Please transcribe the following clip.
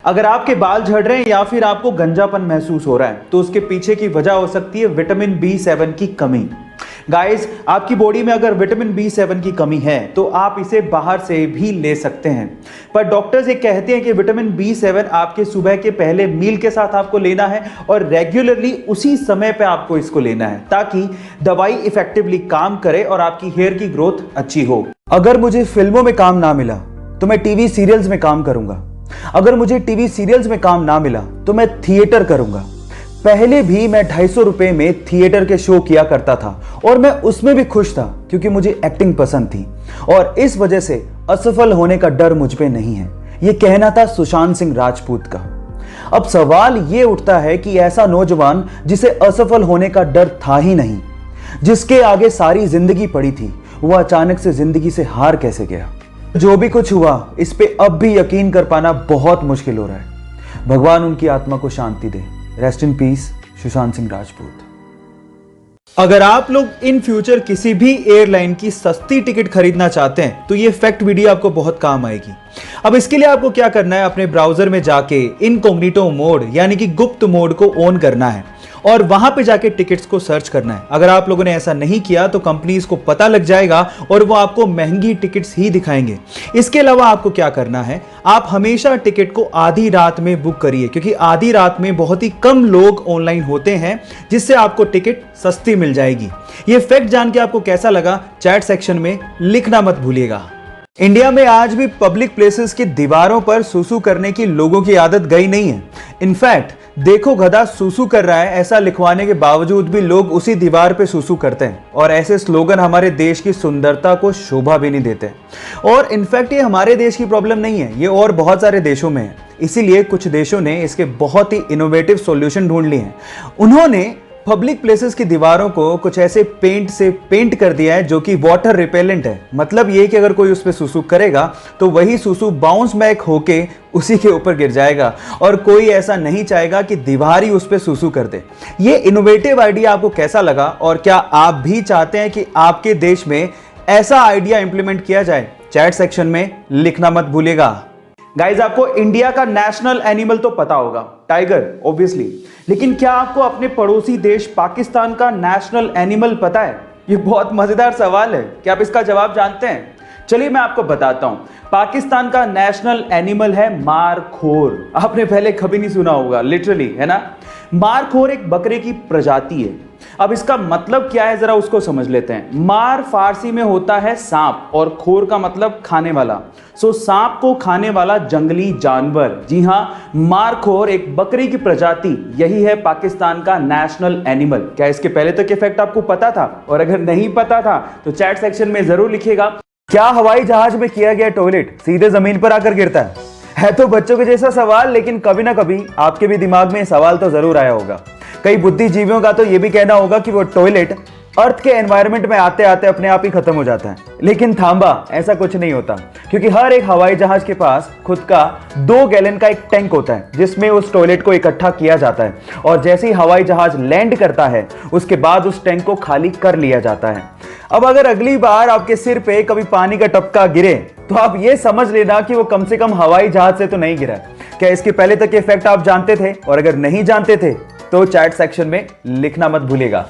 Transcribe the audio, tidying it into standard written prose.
अगर आपके बाल झड़ रहे हैं या फिर आपको गंजापन महसूस हो रहा है तो उसके पीछे की वजह हो सकती है विटामिन B7 की कमी। गाइस, आपकी बॉडी में अगर विटामिन B7 की कमी है तो आप इसे बाहर से भी ले सकते हैं, पर डॉक्टर्स ये कहते हैं कि विटामिन B7 आपके सुबह के पहले मील के साथ आपको लेना है और रेगुलरली उसी समय पे आपको इसको लेना है ताकि दवाई इफेक्टिवली काम करे और आपकी हेयर की ग्रोथ अच्छी हो। अगर मुझे फिल्मों में काम ना मिला तो मैं टीवी सीरियल्स में काम करूंगा। अगर मुझे टीवी सीरियल्स में काम ना मिला तो मैं थिएटर करूंगा। पहले भी मैं 250 रुपए में थिएटर के शो किया करता था और मैं उसमें भी खुश था क्योंकि मुझे एक्टिंग पसंद थी और इस वजह से असफल होने का डर मुझ पे नहीं है। यह कहना था सुशांत सिंह राजपूत का। अब सवाल ये उठता है कि ऐसा नौजवान जिसे असफल होने का डर था ही नहीं, जिसके आगे सारी जिंदगी पड़ी थी, वह अचानक से जिंदगी से हार कैसे गया? जो भी कुछ हुआ इस पे अब भी यकीन कर पाना बहुत मुश्किल हो रहा है। भगवान उनकी आत्मा को शांति दे। Rest in peace, Sushant Singh Rajput. अगर आप लोग इन फ्यूचर किसी भी एयरलाइन की सस्ती टिकट खरीदना चाहते हैं तो ये फैक्ट वीडियो आपको बहुत काम आएगी। अब इसके लिए आपको क्या करना है, अपने ब्राउजर में जाके इनकॉग्निटो मोड यानी कि गुप्त मोड को ऑन करना है और वहां पे जाके टिकट्स को सर्च करना है। अगर आप लोगों ने ऐसा नहीं किया तो कंपनीज को पता लग जाएगा और वो आपको महंगी टिकट्स ही दिखाएंगे। इसके अलावा आपको क्या करना है, आप हमेशा टिकट को आधी रात में बुक करिए क्योंकि आधी रात में बहुत ही कम लोग ऑनलाइन होते हैं, जिससे आपको टिकट सस्ती मिल जाएगी। ये फैक्ट जान के आपको कैसा लगा चैट सेक्शन में लिखना मत भूलिएगा। इंडिया में आज भी पब्लिक प्लेसेस की दीवारों पर सूसू करने की लोगों की आदत गई नहीं है। इनफैक्ट देखो गधा सूसू कर रहा है ऐसा लिखवाने के बावजूद भी लोग उसी दीवार पे सूसू करते हैं और ऐसे स्लोगन हमारे देश की सुंदरता को शोभा भी नहीं देते। और इनफैक्ट ये हमारे देश की प्रॉब्लम नहीं है, ये और बहुत सारे देशों में है। इसीलिए कुछ देशों ने इसके बहुत ही इनोवेटिव सॉल्यूशन ढूंढ लिए हैं। उन्होंने पब्लिक प्लेसेस की दीवारों को कुछ ऐसे पेंट से पेंट कर दिया है जो कि वाटर रिपेलेंट है। मतलब ये कि अगर कोई उस पर सुसु करेगा तो वही सुसु बाउंस बैक होके उसी के ऊपर गिर जाएगा और कोई ऐसा नहीं चाहेगा कि दीवार ही उस पर सुसु कर दे। ये इनोवेटिव आइडिया आपको कैसा लगा और क्या आप भी चाहते हैं कि आपके देश में ऐसा आइडिया इंप्लीमेंट किया जाए? चैट सेक्शन में लिखना मत भूलिएगा। गाइज, आपको इंडिया का नेशनल एनिमल तो पता होगा, टाइगर ऑब्वियसली, लेकिन क्या आपको अपने पड़ोसी देश पाकिस्तान का नेशनल एनिमल पता है? ये बहुत मजेदार सवाल है। क्या आप इसका जवाब जानते हैं? चलिए मैं आपको बताता हूं। पाकिस्तान का नेशनल एनिमल है मारखोर। आपने पहले कभी नहीं सुना होगा, लिटरली, है ना। मारखोर एक बकरे की प्रजाति है। अब इसका मतलब क्या है जरा उसको समझ लेते हैं। मार फारसी में होता है सांप और खोर का मतलब खाने वाला। सो सांप को खाने वाला जंगली जानवर, जी हां, मारखोर एक बकरी की प्रजाति, यही है पाकिस्तान का नेशनल एनिमल। क्या इसके पहले तक ये फैक्ट आपको पता था? और अगर नहीं पता था तो चैट सेक्शन में जरूर लिखिएगा। क्या हवाई जहाज में किया गया टॉयलेट सीधे जमीन पर आकर गिरता है तो बच्चों के जैसा सवाल, लेकिन कभी ना कभी आपके भी दिमाग में सवाल तो जरूर आया होगा। कई बुद्धिजीवियों का तो यह भी कहना होगा कि वो टॉयलेट अर्थ के एनवायरनमेंट में आते आते अपने आप ही खत्म हो जाता है। लेकिन थांबा, ऐसा कुछ नहीं होता क्योंकि हर एक हवाई जहाज के पास खुद का 2 गैलन का एक टैंक होता है जिसमें उस टॉयलेट को इकट्ठा किया जाता है और जैसे ही हवाई जहाज लैंड करता है उसके बाद उस टैंक को खाली कर लिया जाता है। अब अगर अगली बार आपके सिर पे कभी पानी का टपका गिरे तो आप ये समझ लेना कि वो कम से कम हवाई जहाज से तो नहीं गिरा। क्या इसके पहले तक ये फैक्ट आप जानते थे? और अगर नहीं जानते थे तो चैट सेक्शन में लिखना मत भूलिएगा।